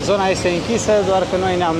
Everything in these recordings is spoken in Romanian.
Zona este închisă, doar că noi ne-am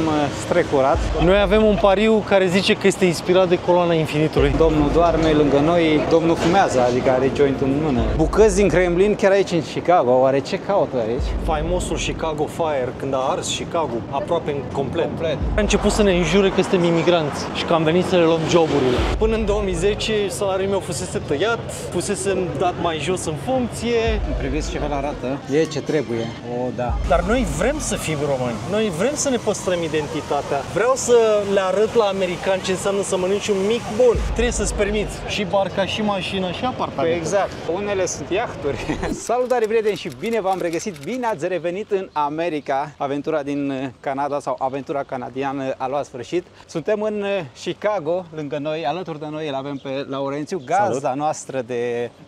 strecurat. Noi avem un pariu care zice că este inspirat de Coloana Infinitului. Domnul doarme lângă noi, domnul fumează, adică are joint în mână. Bucăți din Kremlin, chiar aici în Chicago, oare ce caută aici? Faimosul Chicago Fire, când a ars Chicago aproape complet. A început să ne înjure că suntem imigranți și că am venit să le luăm joburile. Până în 2010 salariul meu fusese tăiat, fusese dat mai jos în funcție. Priviți ce fel arată, e ce trebuie. O, da. Dar noi vrem să fim români, noi vrem să ne păstrăm identitatea. Vreau să le arăt la americani ce înseamnă să mănânci un mic bun. Trebuie să-ți permiți și barca, și mașina, și apartamentul. Exact. Unele sunt iahturi. Salutare, prieteni, și bine v-am regăsit. Bine ați revenit în America. Aventura din Canada sau aventura canadiană a luat sfârșit. Suntem în Chicago, lângă noi, alături de noi îl avem pe Laurențiu, gazda noastră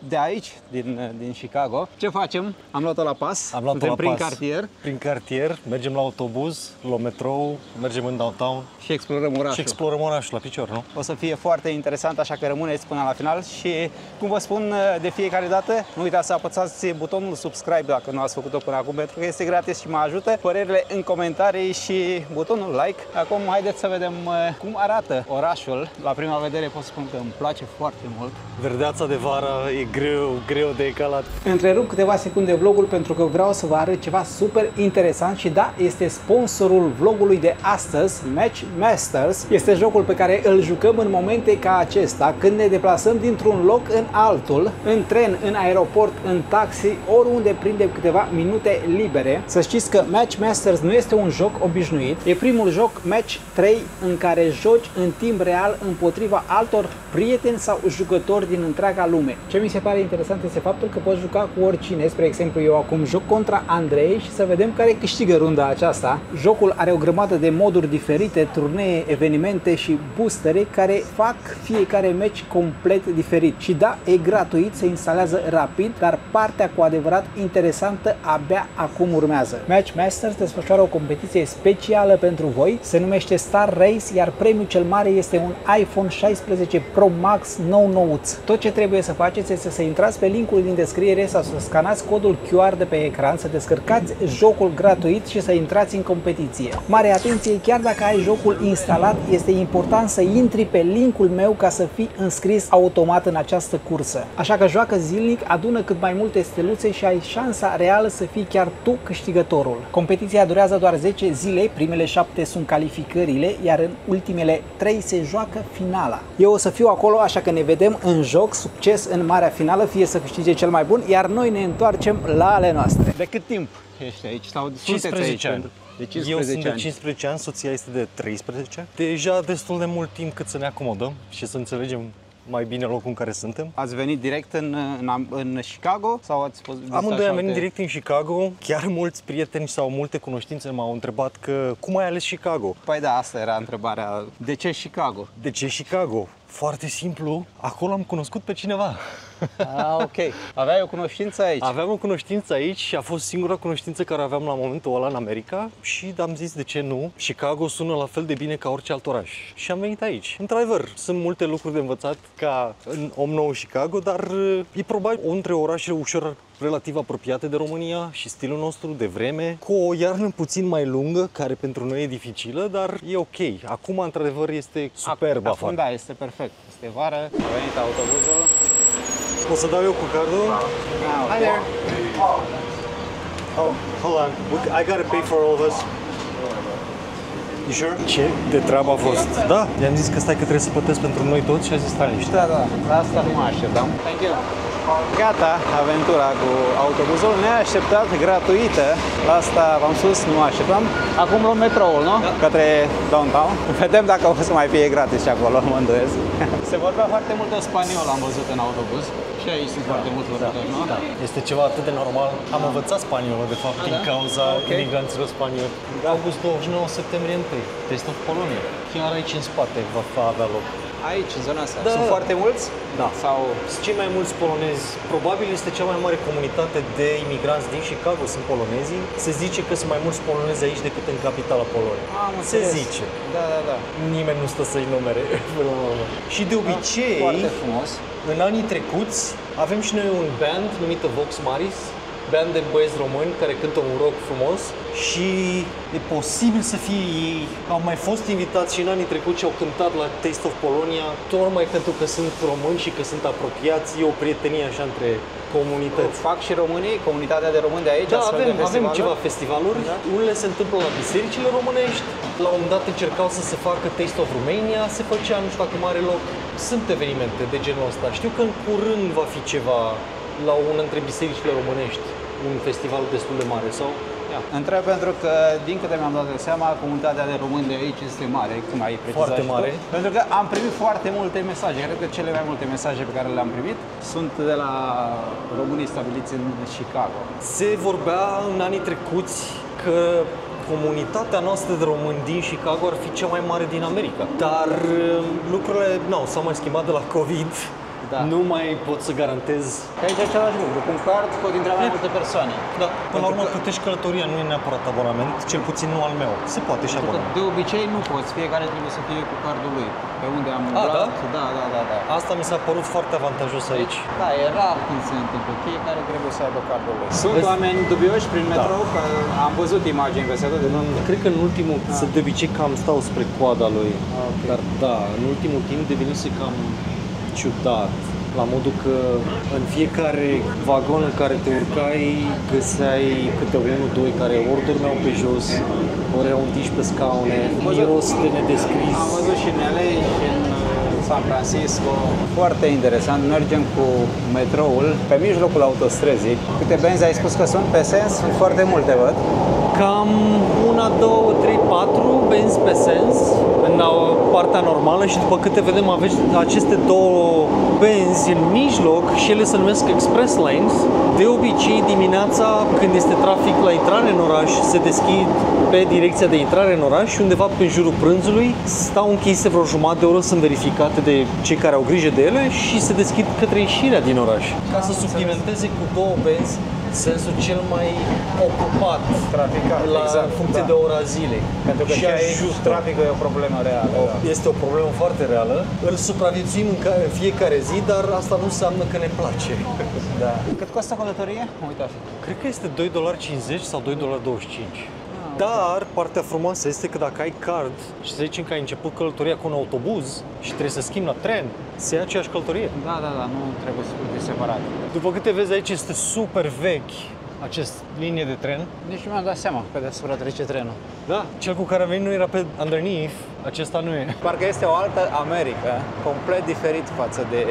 de aici, din Chicago. Ce facem? Am luat-o la pas. Am luat-o la prin pas. cartier. Prin cartier, mergem la autobuz, luăm metrou, mergem în downtown Și explorăm orașul. și explorăm orașul la picior, nu? O să fie foarte interesant, așa că rămâneți până la final și, cum vă spun de fiecare dată, nu uitați să apăsați butonul subscribe dacă nu ați făcut-o până acum, pentru că este gratis și mă ajută. Părerile în comentarii și butonul like. Acum haideți să vedem cum arată orașul. La prima vedere pot spun că îmi place foarte mult. Verdeața de vară e greu de egalat. Întrerup câteva secunde vlogul pentru că vreau să vă arăt ceva super interesant și da, este sponsorul vlogului de astăzi, Match Masters. Este jocul pe care îl jucăm în momente ca acesta, când ne deplasăm dintr-un loc în altul, în tren, în aeroport, în taxi, oriunde prindem câteva minute libere. Să știți că Match Masters nu este un joc obișnuit, e primul joc Match 3 în care joci în timp real împotriva altor prieteni sau jucători din întreaga lume. Ce mi se pare interesant este faptul că poți juca cu oricine. Spre exemplu, eu acum joc contra Andrei și să vedem care câștigă runda aceasta. Jocul are o grămadă de moduri diferite, turnee, evenimente și boostere care fac fiecare meci complet diferit. Și da, e gratuit, se instalează rapid, dar partea cu adevărat interesantă abia acum urmează. Match Masters desfășoară o competiție specială pentru voi, se numește Star Race, iar premiul cel mare este un iPhone 16 Pro Max nou-nouț. Tot ce trebuie să faceți este să intrați pe linkul din descriere sau să scanați codul QR de pe ecran, să descărcați jocul gratuit și să intrați în competiție. Mare atenție, chiar dacă ai jocul instalat, este important să intri pe linkul meu ca să fii înscris automat în această cursă. Așa că joacă zilnic, adună cât mai multe steluțe și ai șansa reală să fii chiar tu câștigătorul. Competiția durează doar 10 zile, primele 7 sunt calificările, iar în ultimele 3 se joacă finala. Eu o să fiu acolo, așa că ne vedem în joc. Succes în marea finală, fie să câștige cel mai bun, iar noi ne întoarcem la ale noastre. De cât timp ești aici? Sau 15 ani. De 15 Eu sunt de ani. 15 ani, soția este de 13. Deja destul de mult timp cât să ne acomodăm și să înțelegem mai bine locul în care suntem. Ați venit direct în Chicago sau ați fost? Amândoi am venit direct în Chicago. Chiar mulți prieteni sau multe cunoștințe m-au întrebat că cum ai ales Chicago? Păi da, asta era întrebarea. De ce Chicago? De ce Chicago? Foarte simplu, acolo am cunoscut pe cineva. Ah, ok. Aveai o cunoștință aici? Aveam o cunoștință aici și a fost singura cunoștință care aveam la momentul ăla în America și am zis de ce nu. Chicago sună la fel de bine ca orice alt oraș și am venit aici. Într-adevăr, sunt multe lucruri de învățat ca în om nou Chicago, dar e probabil între orașe ușor relativ apropiate de România și stilul nostru de vreme, cu o iarnă puțin mai lungă, care pentru noi e dificilă, dar e ok. Acum, într-adevăr, este superb afară. Da, este perfect. Este vară, a venit autobuzul. O să dau eu cu cardul. Hi there. Oh, hold on. I gotta pay for all of us. You sure? Ce de treabă a fost? Da, i-am zis că stai că trebuie să plătesc pentru noi toți și a zis stai niște. Da, da, la asta nu mă așteptam. Thank you. Gata, aventura cu autobuzul neașteptat, gratuită. La asta v-am spus, nu mă așteptam. Acum luăm metroul, nu? Da. Către downtown. Vedem dacă o să mai fie gratis și acolo, mă îndoiesc. Se vorbea foarte mult de spaniol, am văzut în autobuz. Și aici sunt foarte mulți vorbitori, nu? Da. Este ceva atât de normal. Am învățat spaniolă, de fapt, din cauza imigranților spanioli. August 29, septembrie 1. Test of Polonia. Chiar aici în spate va avea loc. Aici, în zona asta. Da. Sunt foarte mulți? Da. Sau... Sunt cei mai mulți polonezi. Probabil este cea mai mare comunitate de imigranți din Chicago, sunt polonezii. Se zice că sunt mai mulți polonezi aici decât în capitala Poloniei. Se zice. Da, da, da. Nimeni nu stă să-i numere. Și de obicei, foarte frumos. în anii trecuți, avem și noi un band numit Vox Maris, band de băieți români care cântă un rock frumos și e posibil să fie ei. Au mai fost invitați și în anii trecuți și au cântat la Taste of Polonia, tocmai pentru că sunt români și că sunt apropiați, e o prietenie așa între comunități. Fac și românii, comunitatea de români de aici? Da, avem ceva festivaluri. Da? Unele se întâmplă la bisericile românești. La un moment dat încercau să se facă Taste of Romania, se făcea, nu știu dacă mare loc. Sunt evenimente de genul ăsta. Știu că în curând va fi ceva la una dintre bisericile românești, un festival destul de mare sau... Întreb pentru că, din câte mi-am dat seama, comunitatea de români de aici este mare, cum ai precizat. Foarte mare. Pentru că am primit foarte multe mesaje. Cred că cele mai multe mesaje pe care le-am primit sunt de la românii stabiliți în Chicago. Se vorbea în anii trecuți că comunitatea noastră de români din Chicago ar fi cea mai mare din America. Dar lucrurile s-au mai schimbat de la COVID. Da. Nu mai pot să garantez. Că aici e același lucru. Cu un card pot intra mai multe persoane. Da. Până la urmă plătești călătoria, nu e neapărat abonament, cel puțin nu al meu. Se poate și abonament. De obicei nu poți, fiecare trebuie să fie cu cardul lui. Pe unde am umblat. Da? Da. Asta mi s-a părut foarte avantajos aici. Da, e rar când se întâmplă. Fiecare trebuie să aibă cardul lui. Sunt oameni dubioși prin metrou, că am văzut imagini pe setă de Cred că în ultimul, de obicei cam stau spre coada lui. Okay. Dar da, în ultimul timp devenise cam ciudat, la modul că în fiecare vagon în care te urcai găseai câte unul, doi care ori dormeau pe jos, ori erau întinși pe scaune, miros de nedescris. Am văzut și în LA și în San Francisco. Foarte interesant, mergem cu metroul pe mijlocul autostrăzii. Câte benzi ai spus că sunt pe sens? Sunt foarte multe, văd. Cam 1, 2, 3, 4 benzi pe sens în partea normală și după câte vedem aveți aceste două benzi în mijloc și ele se numesc Express Lanes. De obicei dimineața când este trafic la intrare în oraș se deschid pe direcția de intrare în oraș și undeva pe jurul prânzului stau închise vreo jumătate de oră, sunt verificate de cei care au grijă de ele și se deschid către ieșirea din oraș. Ca să suplimenteze cu două benzi sensul cel mai ocupat, traficat, în funcție de ora zilei. Pentru că și aici traficul e o problemă reală. Este o problemă foarte reală. Îl supraviețuim în fiecare zi, dar asta nu înseamnă că ne place. Da. Cât costă călătorie? Uite. Cred că este $2.50 sau $2.25. Dar partea frumoasă este că dacă ai card și să zicem că ai început călătoria cu un autobuz și trebuie să schimbi la tren, se ia aceeași călătorie. Da, nu trebuie să plătești separat. După câte vezi aici este super vechi acest linie de tren. Nici nu mi-am dat seama că pe deasupra trece trenul. Da, cel cu care am venit nu era pe underneath, acesta nu e. Parcă este o altă America, complet diferit față de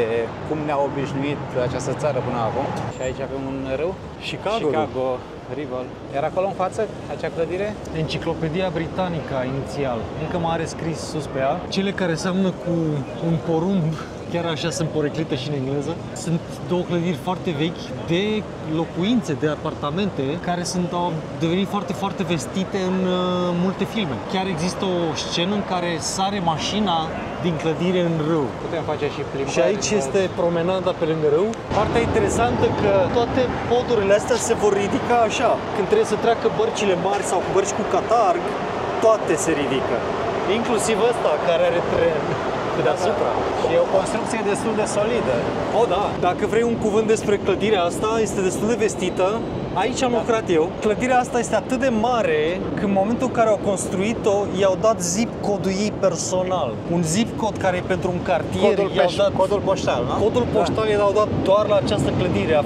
cum ne-a obișnuit această țară până acum. Și aici avem un râu, Chicago River. Era acolo în față, acea clădire? Enciclopedia Britannica inițial, încă mai are scris sus pe ea. Cele care seamănă cu un porumb, chiar așa sunt poreclite și în engleză. Sunt două clădiri foarte vechi de locuințe, de apartamente, care au devenit foarte, foarte vestite în multe filme. Chiar există o scenă în care sare mașina din clădire în râu. Putem face și plimbări. Și aici este promenada pe lângă râu. Partea interesantă că toate podurile astea se vor ridica așa. Când trebuie să treacă bărcile mari sau bărci cu catarg, toate se ridică. Inclusiv ăsta care are tren deasupra. Și e o construcție destul de solidă. Da. Dacă vrei un cuvânt despre clădirea asta, este destul de vestită. Aici am lucrat eu. Clădirea asta este atât de mare că în momentul în care au construit-o, i-au dat zip codul ei personal. Un zip cod care e pentru un cartier. Codul poștal, nu? Codul poștal i-au dat doar la această clădire.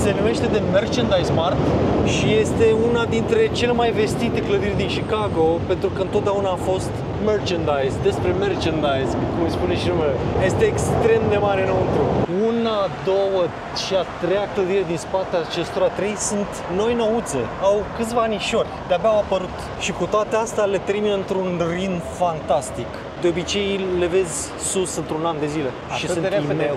Se numește de Merchandise Mart și este una dintre cele mai vestite clădiri din Chicago, pentru că întotdeauna a fost merchandise, despre merchandise, cum îi spune și numele. Este extrem de mare înăuntru. 1, 2 și a treia clădire din spatele acestora 3 sunt noi nouțe. Au câțiva anișori, de-abia au apărut. Și cu toate astea le termină într-un ritm fantastic. De obicei le vezi sus într-un an de zile. Și sunt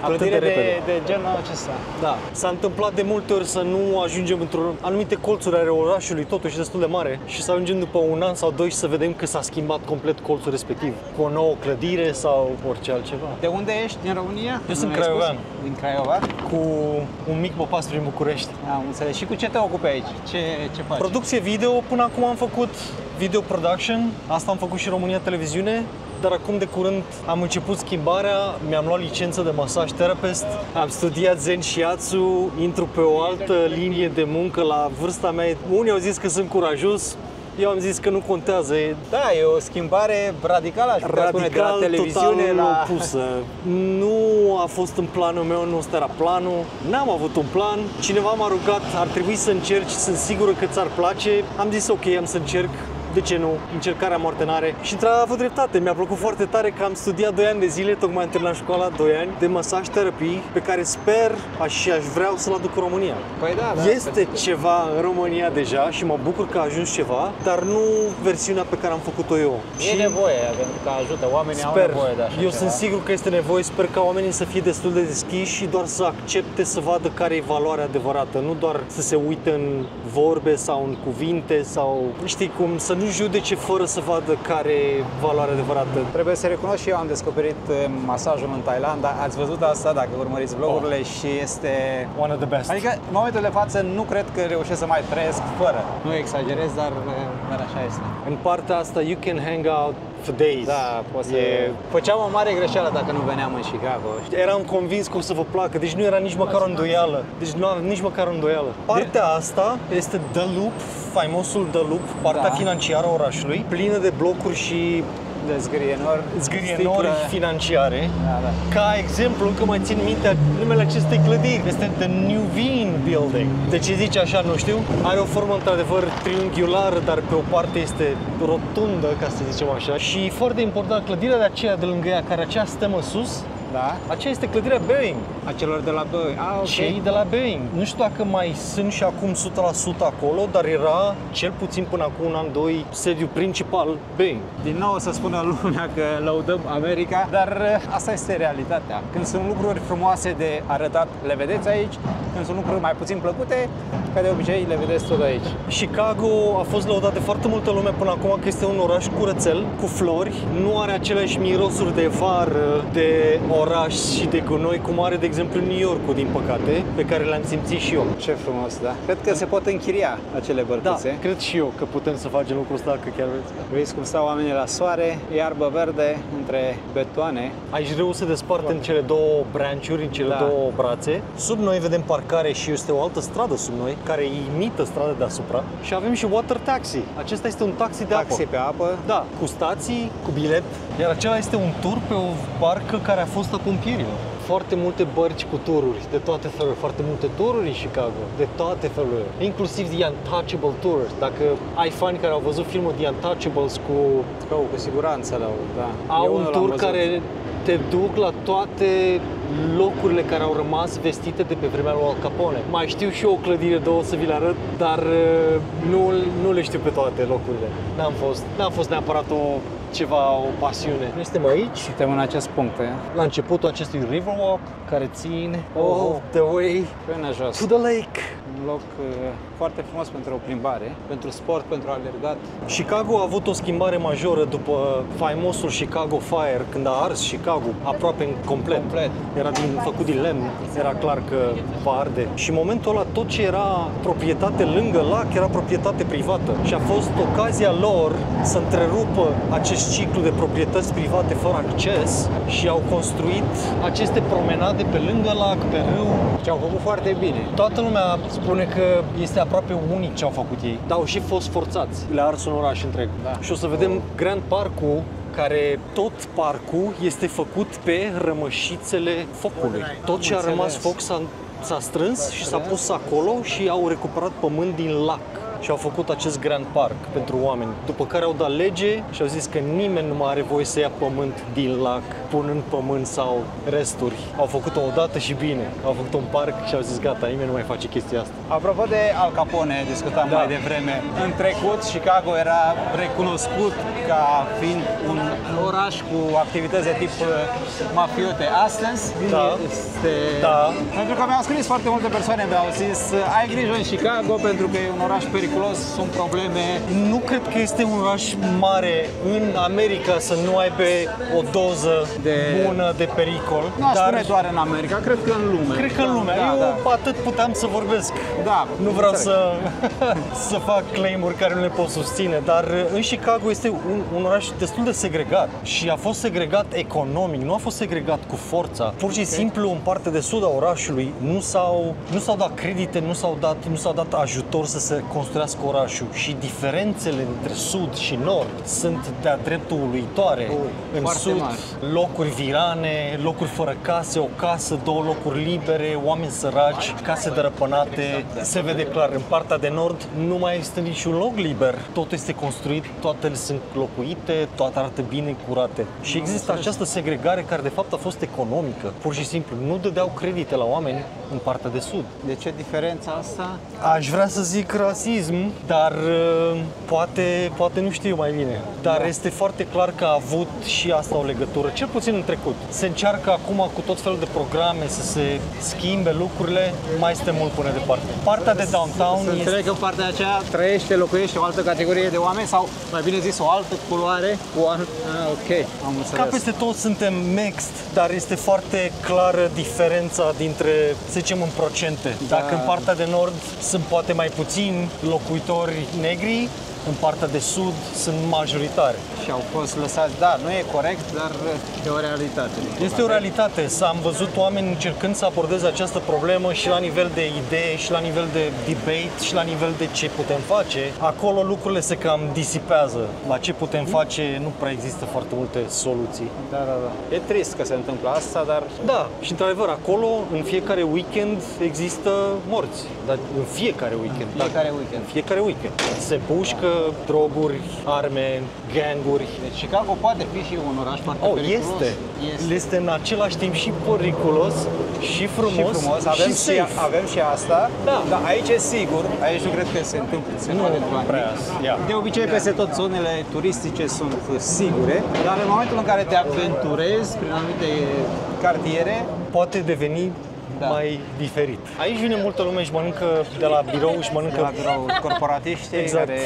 clădire de genul acesta. Da. S-a întâmplat de multe ori să nu ajungem într-o anumite colțuri ale orașului, totuși destul de mare, și să ajungem după un an sau doi și să vedem că s-a schimbat complet colțul respectiv, cu o nouă clădire sau orice altceva. De unde ești? Din România? Eu sunt craiovean. Din Craiova? Cu un mic popas prin București. Am înțeles. Și cu ce te ocupi aici? Ce faci? Producție video. Până acum am făcut video production. Asta am făcut și România Televiziune. dar acum de curând am început schimbarea, mi-am luat licență de masaj therapist, am studiat Zen Shiatsu, intru pe o altă linie de muncă la vârsta mea. Unii au zis că sunt curajos, eu am zis că nu contează. Da, e o schimbare radicală, aș putea spune, de la televiziune total la... opusă. Nu a fost în planul meu, nu ăsta era planul. N-am avut un plan. Cineva m-a rugat, ar trebui să încerci, sunt sigură că ți-ar place. Am zis ok, am să încerc. De ce nu? Încercarea moarte n-are. Și a avut dreptate. Mi-a plăcut foarte tare că am studiat 2 ani de zile, tocmai am terminat școala 2 ani de masaj terapii, pe care sper și aș vreau să-l aduc în România. Păi da, Este ceva în România deja și mă bucur că a ajuns ceva, dar nu versiunea pe care am făcut-o eu. E nevoie, pentru că ajută, oamenii au nevoie de așa Eu ceva. sunt sigur că este nevoie, sper ca oamenii să fie destul de deschiși și doar să accepte să vadă care e valoarea adevărată, nu doar să se uite în vorbe sau în cuvinte sau, știi cum, să nu judece fără să vadă care e valoarea adevărată. Trebuie să recunosc și eu am descoperit masajul în Thailanda. Ați văzut asta dacă urmăriți vlogurile și este... One of the best. Adică, în momentul de față, nu cred că reușesc să mai trăiesc fără. Nu exagerez, dar așa este. În partea asta, you can hang out for days. Da, poți să... Făceam o mare greșeală dacă nu veneam în Chicago. Eram convins că o să vă placă, deci nu era nici măcar o îndoială. Deci nu aveam nici măcar o îndoială. Partea asta este The Loop, faimosul The Loop, partea financiară a orașului, plină de blocuri și de zgârienori financiare. Da. Ca exemplu, încă mai țin minte numele acestei clădiri. Este The Nuveen Building. De ce zice așa, nu știu. Are o formă într-adevăr triunghiulară, dar pe o parte este rotundă, ca să zicem așa. Și foarte important, clădirea de aceea de lângă ea, care aceea stemă sus, da. aceea este clădirea Boeing. A celor de la Boeing. Okay. Cei de la Boeing. Nu știu dacă mai sunt și acum 100% acolo, dar era, cel puțin până acum un an, 2, sediul principal Boeing. Din nou o să spună lumea că lăudăm America, dar asta este realitatea. Când sunt lucruri frumoase de arătat, le vedeți aici. Când sunt lucruri mai puțin plăcute, ca de obicei, le vedeți tot aici. Chicago a fost lăudat de foarte multă lume până acum că este un oraș curățel, cu flori, nu are aceleași mirosuri de vară, de oraș și de gunoi, cum are, de exemplu, New York-ul, din păcate, pe care le-am simțit și eu. Ce frumos, da. Cred că se pot închiria acele bărcuțe. Da, cred și eu că putem să facem lucrul ăsta, că chiar vreți. Vezi cum stau oamenii la soare, iarbă verde între betoane. Aici râul se desparte în cele două branch-uri, în cele două brațe. Sub noi vedem parcare și este o altă stradă sub noi, care imită strada deasupra. Și avem și water taxi. Acesta este un taxi de apă. Taxi pe apă? Da, cu stații, cu bilet. Iar acela este un tur pe o barcă care a fost a pompierilor. Foarte multe bărci cu tururi, de toate felurile, foarte multe tururi în Chicago, de toate felurile, inclusiv The Untouchable Tours. Dacă ai fani care au văzut filmul The Untouchables cu siguranță da. Au un tur care te duc la toate locurile care au rămas vestite de pe vremea lui Al Capone. Mai știu și eu o clădire, două să vi le arăt, dar nu le știu pe toate locurile. N-am fost neapărat o pasiune. Noi suntem aici. Suntem în acest punct, la începutul acestui Riverwalk, care ține the way până jos. to the lake. Un loc foarte frumos pentru o plimbare, pentru sport, pentru alergat. Chicago a avut o schimbare majoră după faimosul Chicago Fire, când a ars Chicago aproape complet. Era făcut din lemn, era clar că va arde. Și în momentul ăla tot ce era proprietate lângă lac era proprietate privată. Și a fost ocazia lor să întrerupă acest ciclu de proprietăți private fără acces și au construit aceste promenade pe lângă lac, pe râu. Și au făcut foarte bine. Toată lumea spune că este aproape unic ce au făcut ei, dar au și fost forțați. Le-a ars un oraș întreg. Da. Și o să vedem Grand Park-ul, care tot parcul este făcut pe rămășițele focului. Tot ce a rămas foc s-a strâns și s-a pus acolo și au recuperat pământ din lac. Și au făcut acest Grand Park pentru oameni. După care au dat lege și au zis că nimeni nu mai are voie să ia pământ din lac, punând pământ sau resturi. Au făcut-o odată și bine. Au făcut un parc și au zis gata, nimeni nu mai face chestia asta. Apropo de Al Capone, discutam mai devreme. În trecut, Chicago era recunoscut ca fiind un oraș cu activități de tip mafiote. Astăzi este... Pentru că mi-au scris foarte multe persoane, mi-au zis ai grijă în Chicago pentru că e un oraș periculos. periculos, sunt probleme. Nu cred că este un oraș mare în America să nu aibă o doză bună de pericol. Nu aș spune doar în America, cred că în lume. Cred că în lume. Eu atât puteam să vorbesc. Da, nu vreau să fac claim-uri care nu le pot susține, dar în Chicago este un oraș destul de segregat și a fost segregat economic, nu a fost segregat cu forța. Pur și simplu, în partea de sud a orașului nu s-au dat credite, nu s-au dat ajutor să se construiască orașul și diferențele între sud și nord sunt de-a dreptul uluitoare. În sud, locuri virane, locuri fără case, o casă, două locuri libere, oameni săraci, case dărăpânate, se vede clar. În partea de nord nu mai este niciun loc liber, totul este construit, toate sunt locuite, toate arată bine, curate. Și există această segregare care de fapt a fost economică, pur și simplu. Nu dădeau credite la oameni în partea de sud. De ce diferența asta? Aș vrea să zic rasism, dar poate nu știu mai bine. Dar este foarte clar că a avut și asta o legătură, cel puțin în trecut. Se încearcă acum cu tot felul de programe să se schimbe lucrurile, mai este mult până departe. Partea de downtown este... Înțeleg că partea aceea locuiește o altă categorie de oameni sau, mai bine zis, o altă culoare? Ok, am înțeles. Ca peste tot suntem mixed, dar este foarte clară diferența dintre, să zicem, în procente. Dacă în partea de nord sunt poate mai puțini locuitori negri, în partea de sud sunt majoritari. Și au fost lăsați, nu e corect, dar e o realitate. Este o realitate. Am văzut oameni încercând să abordeze această problemă și la nivel de idee, și la nivel de debate, și la nivel de ce putem face. Acolo lucrurile se cam disipează. La ce putem face nu prea există foarte multe soluții. Da. E trist că se întâmplă asta, dar... Da, și într-adevăr, acolo, în fiecare weekend, există morți. Dar în fiecare weekend. Fiecare weekend. Se pușcă, droguri, arme, ganguri. Deci Chicago poate fi și un oraș foarte periculos. Este în același timp și periculos, și frumos, și avem și asta. Da. Dar aici e sigur, aici nu cred că se întâmplă. De obicei, peste tot zonele turistice sunt sigure, dar în momentul în care te aventurezi prin anumite cartiere, poate deveni mai diferit. Aici vine multă lume și mănâncă de la birou, de la birou corporatiști, care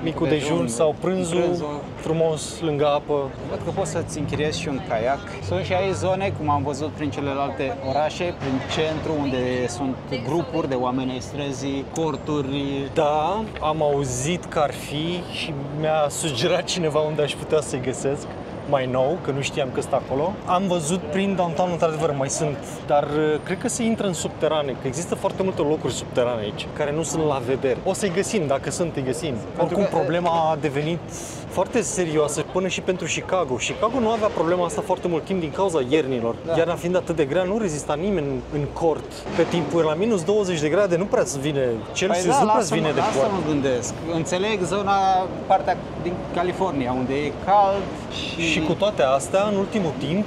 micul dejun sau prânzul frumos lângă apă. Văd că poți să-ți închiriezi și un caiac. Sunt și aici zone, cum am văzut prin celelalte orașe, prin centru, unde sunt grupuri de oameni ai străzii, corturi. Da, am auzit că ar fi și mi-a sugerat cineva unde aș putea să-i găsesc. Mai nou, că nu știam că sunt acolo. Am văzut prin downtown, într-adevăr, mai sunt, dar cred că se intră în subterane, că există foarte multe locuri subterane aici, care nu sunt la vedere. O să-i găsim, dacă sunt, îi găsim. Oricum, problema a devenit foarte serioasă până și pentru Chicago. Chicago nu avea problema asta foarte mult timp din cauza iernilor. Iarna fiind atât de grea, nu rezista nimeni în cort. Pe timpul la minus 20 de grade nu prea vine Celsius, nu prea vine de poate. Asta mă gândesc. Înțeleg partea din California, unde e cald și cu toate astea, în ultimul timp,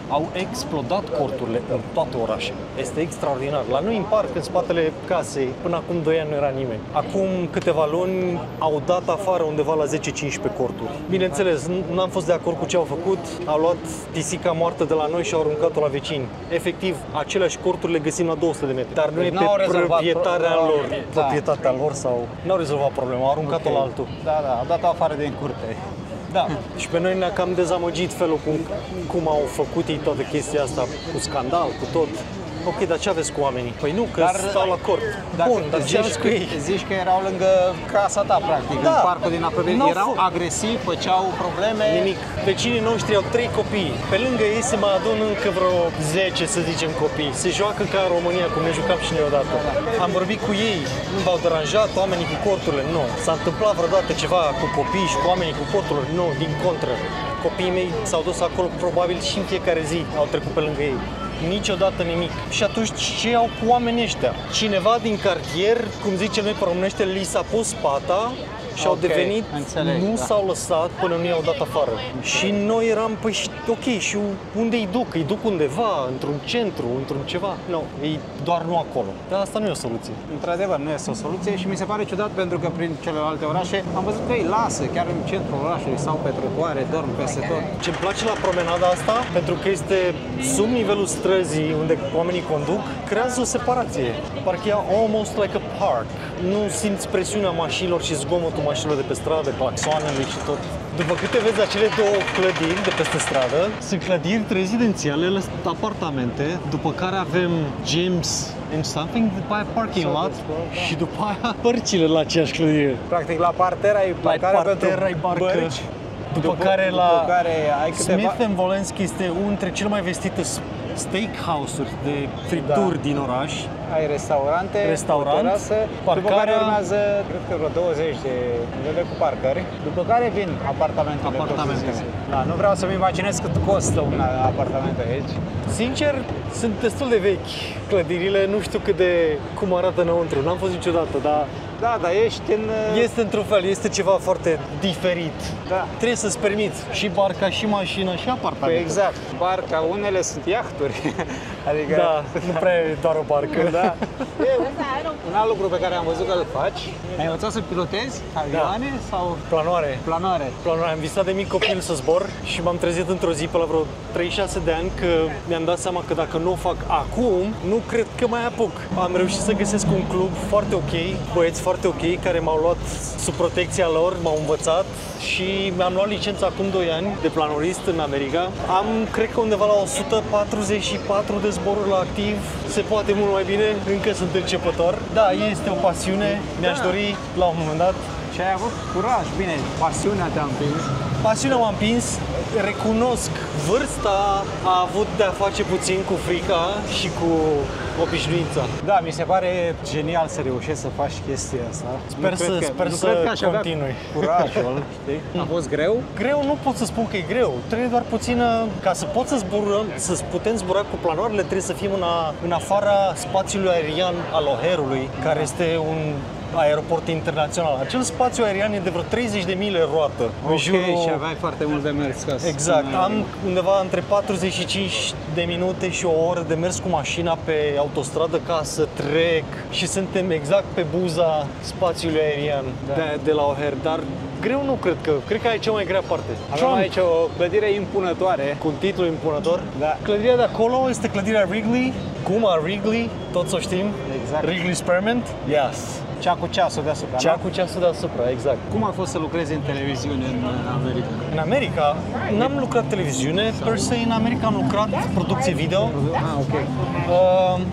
au explodat corturile în toate orașele. Este extraordinar. La noi, în parc, în spatele casei, până acum 2 ani nu era nimeni. Acum câteva luni au dat afară undeva la 10-15 corturi. Bineînțeles, nu am fost de acord cu ce au făcut. Au luat pisica moartă de la noi și au aruncat-o la vecini. Efectiv, aceleași corturi le găsim la 200 de metri. Dar nu e pe proprietatea lor sau... N-au rezolvat problema, au aruncat-o la altul. Da, au dat-o afară din curte. Da, și pe noi ne-a cam dezamăgit felul cum au făcut ei toată chestia asta, cu scandal, cu tot. Ok, dar ce aveți cu oamenii? Păi nu, că stau la cort. Bun, dar ce aveți cu ei? Zici că erau lângă casa ta, practic, în parcul din apropiere. Erau agresivi, făceau probleme? Nimic. Vecinii noștri au 3 copii. Pe lângă ei se mai adună încă vreo 10, să zicem, copii. Se joacă ca în România, cum ne jucam și noi odată. Am vorbit cu ei, nu v-au deranjat oamenii cu corturile? Nu. S-a întâmplat vreodată ceva cu copii și cu oamenii cu corturile? Nu, din contră. Copiii mei s-au dus acolo probabil și în fiecare zi au trecut pe lângă ei. Niciodată nimic. Și atunci ce au cu oamenii ăștia? Cineva din cartier, cum zicem noi pe românește, li s-a pus pata și au devenit, nu s-au lăsat până nu i-au dat afară. Și noi eram, păi ok, și unde îi duc? Îi duc undeva, într-un centru, într-un ceva? Nu, doar nu acolo. Dar asta nu e o soluție. Într-adevăr, nu este o soluție și mi se pare ciudat pentru că prin celelalte orașe am văzut că îi lasă, chiar în centrul orașului sau pe trotuare, dorm peste tot. Ce-mi place la promenada asta, pentru că este sub nivelul străzii unde oamenii conduc, creează o separație. Parcă e almost like a park. nu simți presiunea mașinilor și zgomotul mașinilor de pe stradă, claxoanele și tot. După câte vezi acele două clădiri de peste stradă, sunt clădiri rezidențiale, apartamente, după care avem gyms and something, după aia parking lot și după aia părțile la aceeași clădire. Practic la parter ai parcare pentru bărci. După care la ai câteva... Smith & Wollensky este unul dintre cele mai vestite steakhouse-uri de fripturi din oraș. Ai restaurant, terasă, după care urmează, cred că vreo 20 de nivele cu parcări, după care vin apartamentele. Da, nu vreau să-mi imaginez cât costă un apartament aici. Sincer, sunt destul de vechi clădirile, nu știu cum arată înăuntru, n-am fost niciodată, dar... Da, dar ești în... Este într-un fel, este ceva foarte diferit. Da. Trebuie să-ți permiți și barca, și mașina, și apartamentul. Păi exact. Barca, unele sunt iahturi. Adică... Da, nu prea e doar o barcă. Da. E un alt lucru pe care am văzut că îl faci. Ai învățat să pilotezi avioane sau... Planoare. Planoare. Am visat de mic copil să zbor și m-am trezit într-o zi pe la vreo 36 de ani că mi-am dat seama că dacă nu o fac acum, nu cred că mai apuc. Am reușit să găsesc un club foarte ok, băieți foarte ok, care m-au luat sub protecția lor, m-au învățat și mi-am luat licența acum 2 ani de planorist în America. Am, cred că undeva la 144 de zboruri la activ. Se poate mult mai bine, încă sunt începător. Da, este o pasiune, mi-aș dori la un moment dat. Și ai avut curaj, bine, pasiunea te-a împins. Pasiunea m-a împins, recunosc, vârsta a avut de-a face puțin cu frica și cu obișnuința. Da, mi se pare genial să reușești să faci chestia asta. Sper să continui. Curajul, știi? A fost greu? Greu nu pot să spun că e greu, trebuie doar puțină... Ca să pot să putem zbura cu planoarele, trebuie să fim în afara spațiului aerian al O'Hare-ului, care este un aeroport internațional. Acel spațiu aerian e de vreo 30 de mile roată. Ok, și aveai foarte mult de mers ca să... Exact. Am undeva între 45 de minute și o oră de mers cu mașina pe autostradă ca să trec și suntem exact pe buza spațiului aerian de la O'Hare, dar greu nu cred că. Cred că e cea mai grea parte. Avem aici o clădire impunătoare. Cu un titlu impunător. Da. Clădirea de acolo este clădirea Wrigley. Cuma Wrigley, toți o știm. Exact. Wrigley Spearmint. Yes. Cea cu ceasul deasupra, Cea cu ceasul deasupra, exact. Cum a fost să lucrezi în televiziune în America? În America n-am lucrat televiziune, per se, în America am lucrat producție video. Ok.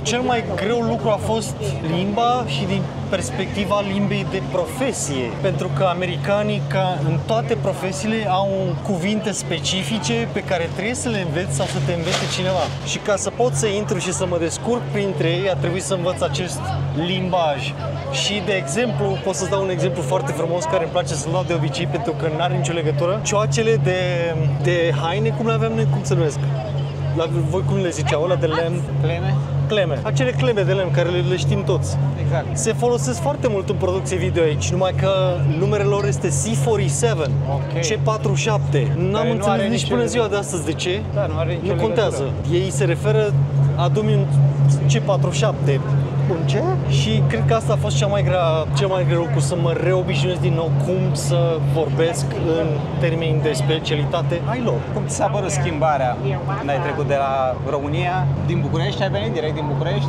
Cel mai greu lucru a fost limba și din perspectiva limbii de profesie. Pentru că americanii, ca în toate profesiile, au cuvinte specifice pe care trebuie să le înveți sau să te învețe cineva. Și ca să pot să intru și să mă descurc printre ei, a trebuit să învăț acest limbaj. Și, de exemplu, pot să-ți dau un exemplu foarte frumos care îmi place să-l dau de obicei pentru că n-are nicio legătură. Cioacele de haine, cum le aveam noi, cum se numesc? La voi cum le ziceau? Ăla de lemn? Cleme? Cleme. Acele cleme de lemn care le știm toți. Exact. Se folosesc foarte mult în producție video aici, numai că numele lor este C47, C47. N-am înțeles nici până ziua de astăzi de ce. Da, nu are nicio contează. Ei se referă, adu-mi un C47. Un ce? Și cred că asta a fost cel mai greu lucru, să mă reobișnuiesc din nou cum să vorbesc în termeni de specialitate ai lor. Cum ți s-a părut schimbarea când ai trecut de la România, din București, ai venit direct din București,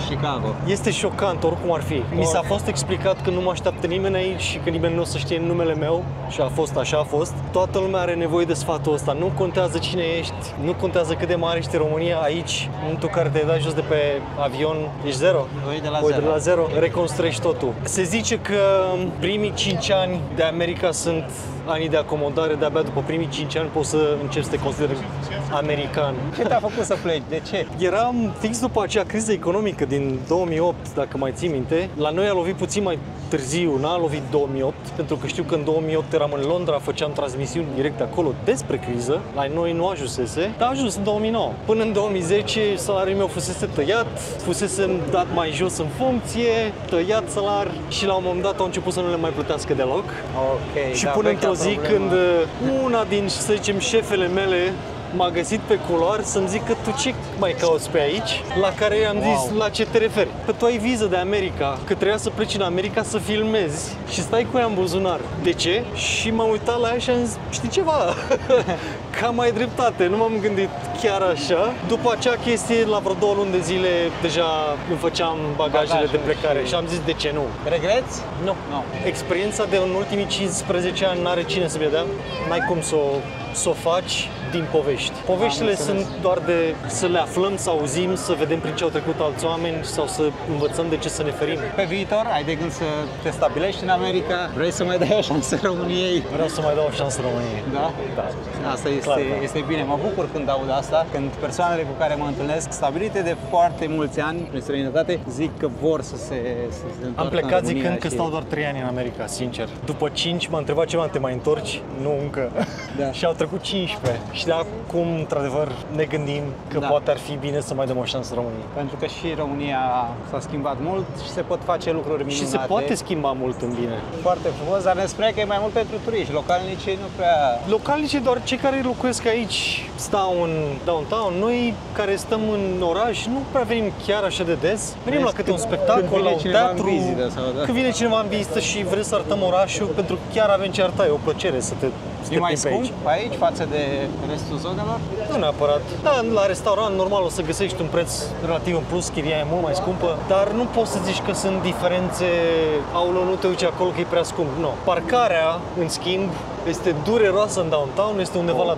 Chicago? Este șocant, oricum ar fi. Mi s-a fost explicat că nu mă așteaptă nimeni aici și că nimeni nu o să știe numele meu și a fost așa a fost. Toată lumea are nevoie de sfatul ăsta. Nu contează cine ești, nu contează cât de mare ești România, aici, în momentul care te dai jos de pe avion, ești zero. De la zero, reconstruiești totul. Se zice că primii 5 ani de America sunt anii de acomodare, de-abia după primii 5 ani poți să începi să te consideri american. Ce te-a făcut să pleci? De ce? Eram fix după acea criză economică din 2008, dacă mai ții minte. La noi a lovit puțin mai târziu, n-a lovit 2008, pentru că știu că în 2008 eram în Londra, făceam transmisiuni direct acolo despre criză. La noi nu ajunsese, dar a ajuns în 2009. Până în 2010 salariul meu fusese tăiat, fusese dat mai jos în funcție, tăiat salar și la un moment dat au început să nu le mai plătească deloc. Okay, și până într-o zi când una din, să zicem, șefele mele m-a găsit pe culoar să-mi zică tu ce mai cauți pe aici, la care i-am zis la ce te referi. Că tu ai viză de America, că trebuia să pleci în America să filmezi și stai cu ea în buzunar. De ce? Și m-am uitat la ea și am zis, știi ceva? Cam ai dreptate, nu m-am gândit chiar așa. După acea chestie, la vreo 2 luni de zile, deja îmi făceam bagajele de plecare și am zis de ce nu. Regreți? Nu. Experiența de în ultimii 15 ani n-are cine să-mi dea. N-ai cum să o faci din povești. Poveștile sunt doar de să le aflăm, să auzim, să vedem prin ce au trecut alți oameni sau să învățăm de ce să ne ferim. Pe viitor ai de gând să te stabilești în America? Vrei să mai dai o șansă României? Vreau să mai dau o șansă României. Da? Da. Asta este bine. Mă bucur când aud asta, când persoanele cu care mă întâlnesc, stabilite de foarte mulți ani prin străinătate, zic că vor să se întoarcă. Am plecat în zicând că și... stau doar 3 ani în America, sincer. După 5 m-a întrebat ceva, te mai întorci? Nu încă. Da. Și au trecut 15. Și de acum, într-adevăr, ne gândim că poate ar fi bine să mai dăm o șansă României. Pentru că și România s-a schimbat mult și se pot face lucruri minunate. Și se poate schimba mult în bine. Foarte frumos, dar ne spune că e mai mult pentru turiști. Localnicii nu prea... Localnicii doar cei care locuiesc aici stau în downtown. Noi care stăm în oraș nu prea venim chiar așa de des. Venim la câte un spectacol, la un teatru. Când vine cineva în vizită și vrem să arătăm orașul, pentru că chiar avem ce arăta, e o plăcere să te E mai scump aici față de restul zonelor? Nu neapărat. Da, la restaurant normal o să găsești un preț relativ în plus, chiria e mult mai scumpă, dar nu poți să zici că sunt diferențe, aulă, nu te duci acolo că e prea scump. Nu. Parcarea, în schimb, este dureroasă în downtown, este undeva la $25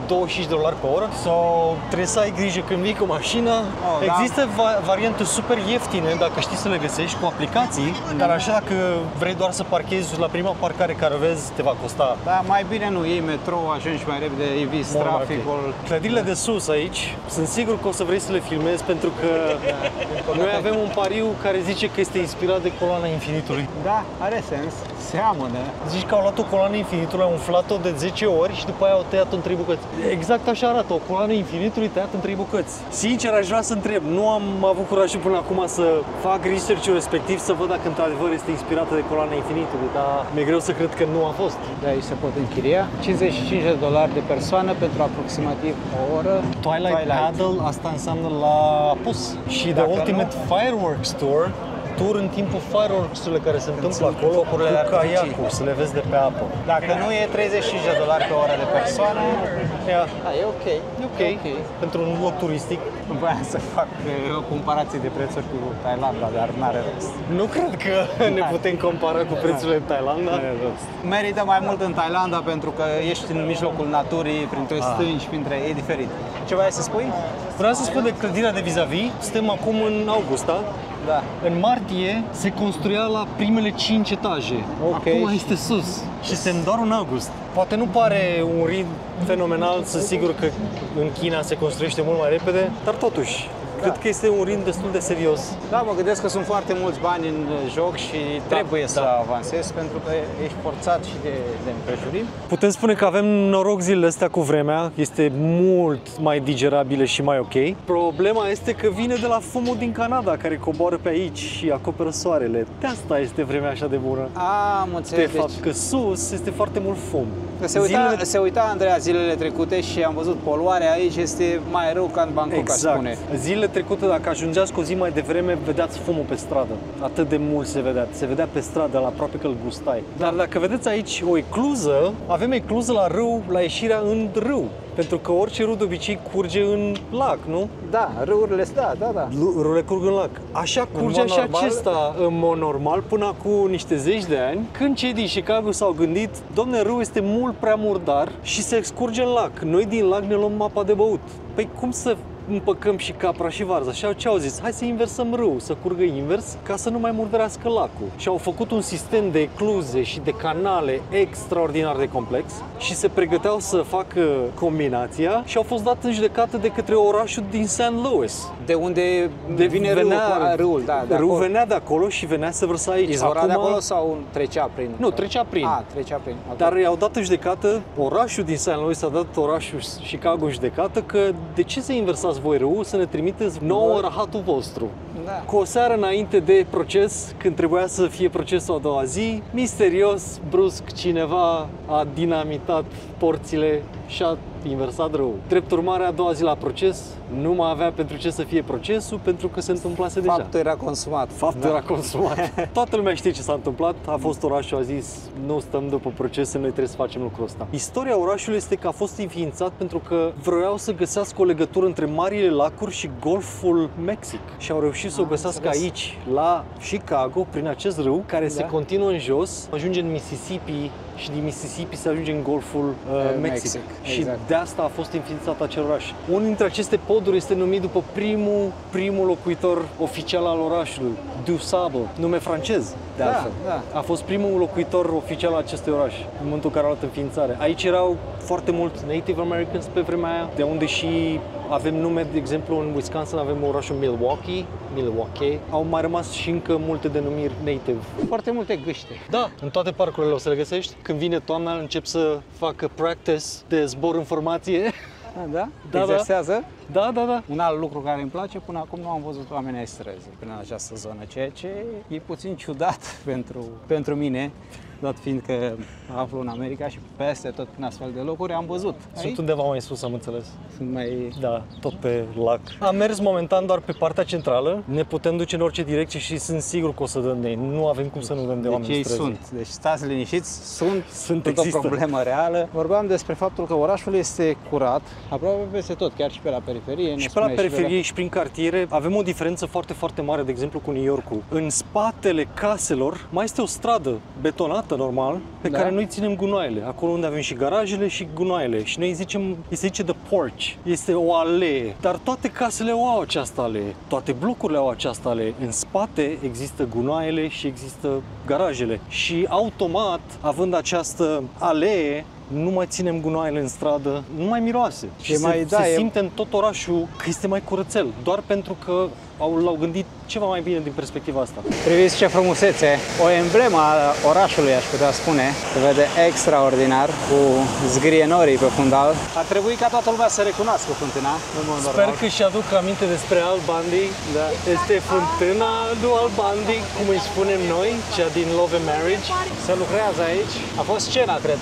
pe oră. Sau trebuie să ai grijă când vii cu mașina. Există variante super ieftine, dacă știi să le găsești, cu aplicații, dar așa dacă vrei doar să parchezi la prima parcare care o vezi, te va costa. Da, mai bine nu iei metrou, ajungi mai repede, eviți traficul. Clădirile de sus aici, sunt sigur că o să vrei să le filmezi pentru că noi avem un pariu care zice că este inspirat de Coloana Infinitului. Da, are sens. Seamănă. Zici că au luat o coloană Infinitului, au umflat-o de 10 ori și după aia au tăiat-o în 3 bucăți. Exact așa arată, o coloană Infinitului tăiată în 3 bucăți. Sincer, aș vrea să întreb, nu am avut curajul până acum să fac research-ul respectiv, să văd dacă într-adevăr este inspirată de Coloana Infinitului, dar mi-e greu să cred că nu a fost. De aici se pot închiria. $55 de persoană pentru aproximativ o oră. Twilight Paddle, asta înseamnă la apus. Și The Ultimate Fireworks Tour, tur în timpul fireworks-urilor care se întâmplă acolo cu caiacul, să le vezi de pe apă. Dacă nu e $35 pe oră de persoană, e ok. E ok. Pentru un loc turistic. Voiam să fac o comparație de prețuri cu Thailanda, dar n-are rost. Nu cred că ne putem compara cu prețurile în Thailanda. Merită mai mult în Thailanda pentru că ești în mijlocul naturii, printre stânci, e diferit. Ce vrei să spui? Vreau să spun de clădirea de vis-a-vis. Suntem acum în august, da? Da. În martie se construia la primele 5 etaje. Acum este sus și suntem doar în august. Poate nu pare un ritm fenomenal, sunt sigur că în China se construiește mult mai repede, dar totuși cred că este un ritm destul de serios. Da, mă gândesc că sunt foarte mulți bani în joc și trebuie să avansezi pentru că ești forțat și de împrejurim. Putem spune că avem noroc zilele astea cu vremea, este mult mai digerabilă și mai ok. Problema este că vine de la fumul din Canada care coboară pe aici și acoperă soarele. De asta este vremea așa de bună. Am înțeles. De fapt că sus este foarte mult fum. Se uita Andreea zilele trecute și am văzut poluarea aici este mai rău ca în Bangkok, aș spune. Zilele trecute, dacă ajungeați cu o zi mai devreme, vedeați fumul pe stradă. Atât de mult se vedea. Se vedea pe stradă, la aproape că îl gustai. Dar dacă vedeți aici o ecluză, avem ecluză la râu, la ieșirea în râu. Pentru că orice râu de obicei curge în lac, nu? Da, râurile, da. Râurile curg în lac. Așa curgea și acesta în mod normal până acum niște zeci de ani, când cei din Chicago s-au gândit, domne, râul este mult prea murdar și se scurge în lac. Noi din lac ne luăm apa de băut. Păi cum să împăcăm și capra și varza? Și ce au zis? Hai să inversăm râul, să curgă invers, ca să nu mai murdărească lacul. Și au făcut un sistem de ecluze și de canale extraordinar de complex și se pregăteau să facă combinația și au fost dat în judecată de către orașul din St. Louis. De unde vine râul, da. Râul venea de acolo și venea să vărsa aici. Izvora de acolo sau trecea prin? Nu, trecea prin. Trecea prin. Okay. Dar i-au dat în judecată, orașul din St. Louis a dat orașul Chicago în judecată că de ce să inversați voi râul, să ne trimiteți nouă rahatul vostru. Da. Cu o seară înainte de proces, când trebuia să fie procesul a doua zi, misterios, brusc, cineva a dinamitat porțile și a inversat rău. Drept urmare, a doua zi la proces, nu mai avea pentru ce să fie procesul, pentru că se întâmplase deja. Faptul era consumat. Faptul era consumat. Toată lumea știe ce s-a întâmplat. A fost orașul, a zis, nu stăm după procese, noi trebuie să facem lucrul ăsta. Istoria orașului este că a fost înființat pentru că vreau să găsească o legătură între marile lacuri și Golful Mexic. Și au reușit să o găsească aici, la Chicago, prin acest râu, care se continuă în jos, ajunge în Mississippi și din Mississippi se ajunge în Golful Mexic. Și de asta a fost înființat acel oraș. Unul dintre aceste poduri este numit după primul locuitor oficial al orașului, DuSable, nume francez, de altfel. A fost primul locuitor oficial al acestui oraș, în momentul în care a luat înființare. Aici erau foarte mulți Native Americans pe vremea aia, de unde și avem nume, de exemplu, în Wisconsin avem orașul Milwaukee. Au mai rămas și încă multe denumiri native. Foarte multe gâște. Da, în toate parcurile o să le găsești. Când vine toamna, încep să facă practice de zbor în formație. Da? Exersează? Da. Un alt lucru care îmi place, până acum nu am văzut oameni ai străzi prin această zonă, ceea ce e puțin ciudat pentru mine, dat fiind că aflu în America și peste tot prin astfel de locuri am văzut. Sunt undeva mai sus, am înțeles. Sunt mai... Da, tot pe lac. Am mers momentan doar pe partea centrală, ne putem duce în orice direcție și sunt sigur că o să dăm de ei. Nu avem cum să nu dăm de oameni ei străzi. sunt. Deci stați liniștiți, sunt există. o problemă reală. Vorbeam despre faptul că orașul este curat, aproape peste tot, chiar și pe la periferie. Și pe la periferie și prin cartiere avem o diferență foarte, foarte mare, de exemplu, cu New Yorkul. În spatele caselor mai este o stradă betonată, normal, pe care noi ținem gunoaiele. Acolo unde avem și garajele și gunoaiele. Și noi zicem, se zice the porch. Este o alee. Dar toate casele au această alee. Toate blocurile au această alee. În spate există gunoaiele și există garajele. Și automat, având această alee, nu mai ținem gunoaiele în stradă, nu mai miroase. Și se simte în tot orașul că este mai curățel. Doar pentru că l-au gândit ceva mai bine din perspectiva asta. Priviți ce frumusețe! O emblemă a orașului, aș putea spune. Se vede extraordinar, cu zgrienorii pe fundal. Ar trebui ca toată lumea să recunoască fântâna. Sper că și aduc aminte despre Al Bundy. Da. Este fântâna lui Al Bundy, cum îi spunem noi, cea din Love and Marriage. Se lucrează aici. A fost scena, cred.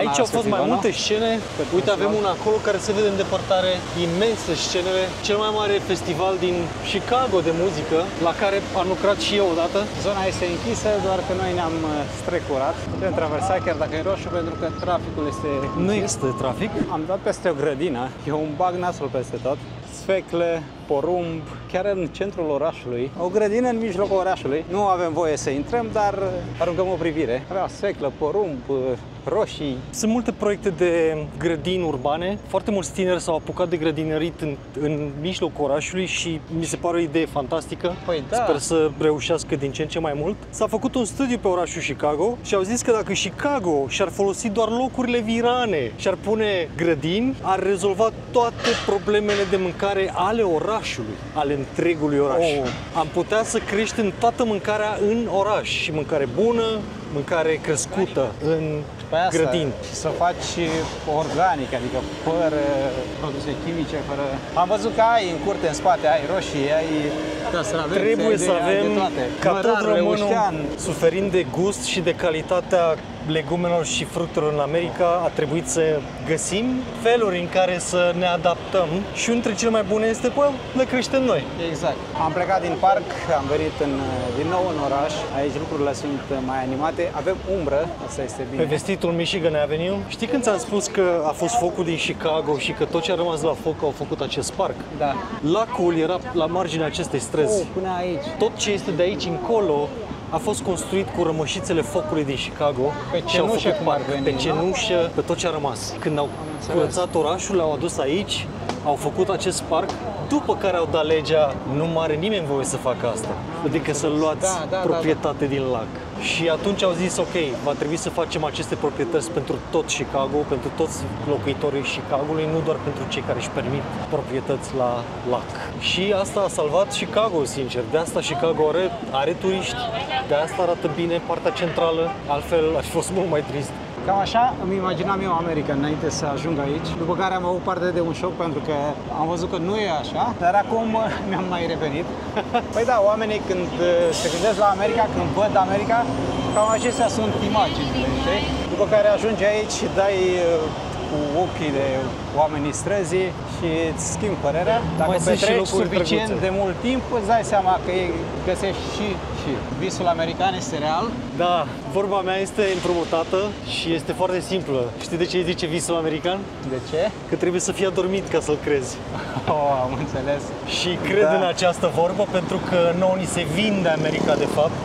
Aici au fost mai multe scene. Uite, avem una acolo care se vede în depărtare, imense scenele. Cel mai mare festival din Chicago de muzică, la care am lucrat și eu odată. Zona este închisă, doar că noi ne-am strecurat. Putem traversa chiar dacă e roșu, pentru că traficul este închis. Nu există trafic. Am dat peste o grădină, e un bag nasul peste tot. Sfecle, porumb, chiar în centrul orașului. O grădină în mijlocul orașului. Nu avem voie să intrăm, dar aruncăm o privire. Avea sfeclă, porumb, roșii. Sunt multe proiecte de grădini urbane. Foarte mulți tineri s-au apucat de grădinărit în mijlocul orașului și mi se pare o idee fantastică. Păi da. Sper să reușească din ce în ce mai mult. S-a făcut un studiu pe orașul Chicago și au zis că dacă Chicago și-ar folosi doar locurile virane și-ar pune grădini, ar rezolva toate problemele de mâncare ale orașului, ale întregului oraș. Am putea să creștem toată mâncarea în oraș și mâncare bună, mâncare crescută în grădini. Și să faci organic, adică fără produse chimice, fără... Am văzut că ai în curte, în spate, ai roșii, ai castraveți. Trebuie să avem, ca tot românul, suferind de gust și de calitatea legumelor și fructelor în America, a trebuit să găsim feluri în care să ne adaptăm și unul dintre cele mai bune este, le creștem noi. Exact. Am plecat din parc, am venit din nou în oraș, aici lucrurile sunt mai animate, avem umbră, asta este bine. Pe vestitul Michigan Avenue. Știi când ți-am spus că a fost focul din Chicago și că tot ce a rămas la foc au făcut acest parc? Da. Lacul era la marginea acestei străzi. Până aici. Tot ce este de aici încolo a fost construit cu rămășițele focului din Chicago. Pe cenușă, cum ar veni, pe cenușă, pe tot ce a rămas. Când au curățat orașul, l-au adus aici, au făcut acest parc, după care au dat legea, nu are nimeni voie să facă asta. Adică să luați proprietate din lac. Și atunci au zis, ok, va trebui să facem aceste proprietăți pentru tot Chicago, pentru toți locuitorii Chicagoului, nu doar pentru cei care își permit proprietăți la lac. Și asta a salvat Chicago, sincer. De asta Chicago are turiști, de asta arată bine partea centrală, altfel ar fi fost mult mai trist. Cam așa îmi imaginam eu America înainte să ajung aici, după care am avut parte de un șoc pentru că am văzut că nu e așa, dar acum mi-am mai revenit. Păi da, oamenii când se gândesc la America, când văd America, cam acestea sunt imaginile, știi? După care ajungi aici și dai cu ochii de oamenii străzii și îți schimbi părerea. Dacă Mai sunt și petreci locuri suficient drăguțe. de mult timp, îți dai seama că găsești și visul american este real. Da, vorba mea este împrumutată și este foarte simplă. Știi de ce îi zice visul american? De ce? Că trebuie să fii adormit ca să-l crezi. Oh, am înțeles. Și cred Da. în această vorbă pentru că nouă ni se vinde America de fapt.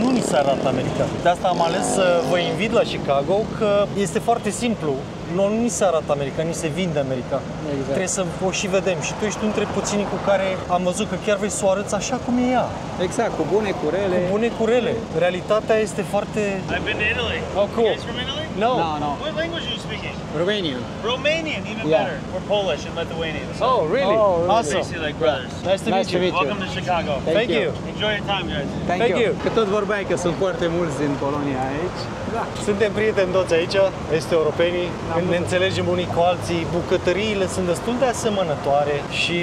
Nu ni se arată America. De asta am ales să vă invit la Chicago, că este foarte simplu. Nu ni se arată America, ni se vinde America. Exact. Trebuie să o și vedem. Și tu ești unul dintre puținii cu care am văzut că chiar vrei să o arăți așa cum e ea. Exact, cu bune, cu rele. Cu bune, cu rele. Realitatea este foarte... I've been to Italy. Oh, cool. You guys from Italy? No. No. What language are you speaking? Romanian. Romanian, even Yeah. better. We're Polish and Lithuanian. So Oh, really? Oh, really? Awesome. basically like brothers. Nice to Nice meet to you. meet you. Welcome to Chicago. Thank you. Enjoy your time, guys. Thank you. Că tot vorbeai că sunt foarte mulți din Polonia aici. Da. Suntem prieteni toți aici, este europenii, ne înțelegem unii cu alții, bucătăriile sunt destul de asemănătoare și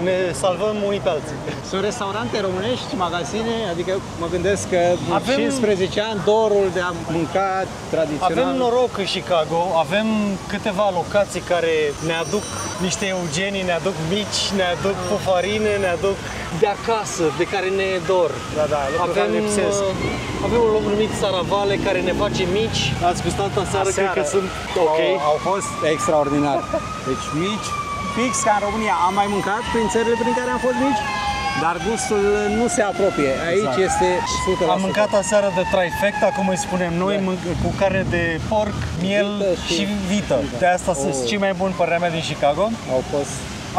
ne salvăm unii pe alții. Sunt restaurante românești, magazine, adică mă gândesc că Avem- 15 ani dorul de a mânca tradițional. Avem noroc în Chicago, avem câteva locații care ne aduc niște eugenii, ne aduc mici, ne aduc pufarine, ne aduc de acasă, de care ne e dor. Da, lucruri care lipsesc. Avem un loc numit Saravale care ne face mici. Ați gustat aseară, cred că sunt ok. Au fost extraordinar. Deci mici, fix ca în România. Am mai mâncat prin țările prin care am fost mici, dar gustul nu se apropie. Aici este 100%. Am mâncat aseară de trifecta, cum îi spunem noi, cu carne de porc, miel Vită și și vită. De asta sunt cei mai buni, părerea mea, din Chicago. Au fost.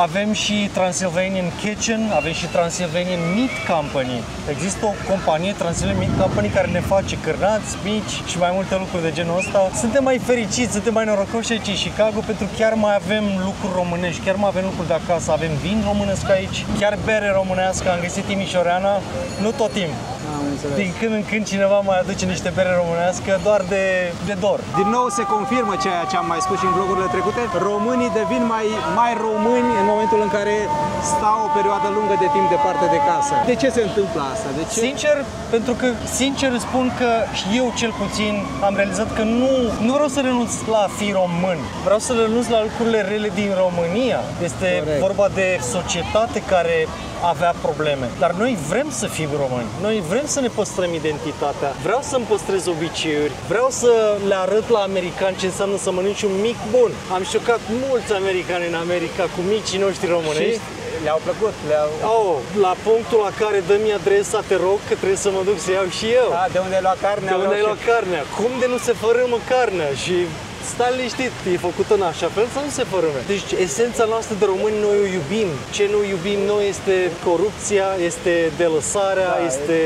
Avem și Transylvanian Kitchen, avem și Transylvanian Meat Company. Există o companie, Transylvanian Meat Company, care ne face cârnați mici și mai multe lucruri de genul ăsta. Suntem mai fericiți, suntem mai norocoși aici în Chicago, pentru că chiar mai avem lucruri românești, chiar mai avem lucruri de acasă. Avem vin românesc aici, chiar bere românească, am găsit Timișoreana, nu tot timpul. Am înțeles. Din când în când cineva mai aduce niște bere românească, doar de dor. Din nou se confirmă ceea ce am mai spus și în vlogurile trecute. Românii devin mai români în momentul în care stau o perioadă lungă de timp departe de casă. De ce se întâmplă asta? De ce? Sincer, pentru că sincer spun că eu cel puțin am realizat că nu vreau să renunț la a fi român. Vreau să renunț la lucrurile rele din România. Este Corect. vorba de societate care avea probleme. Dar noi vrem să fim români. Noi vrem să ne păstrăm identitatea. Vreau să-mi păstrez obiceiuri. Vreau să le arăt la americani ce înseamnă să mănânci un mic bun. Am șocat mulți americani în America cu micii noștri românești. Le-au plăcut, Oh, la punctul la care dă-mi adresa, te rog, că trebuie să mă duc să iau și eu. Da, de unde ai luat carnea? De unde ai luat carnea? Cum de nu se fărâmă carnea? Și stai liniștit, e făcută în așa fel să nu se fărâme. Deci esența noastră de români noi o iubim. Ce nu iubim noi este corupția, este delăsarea, este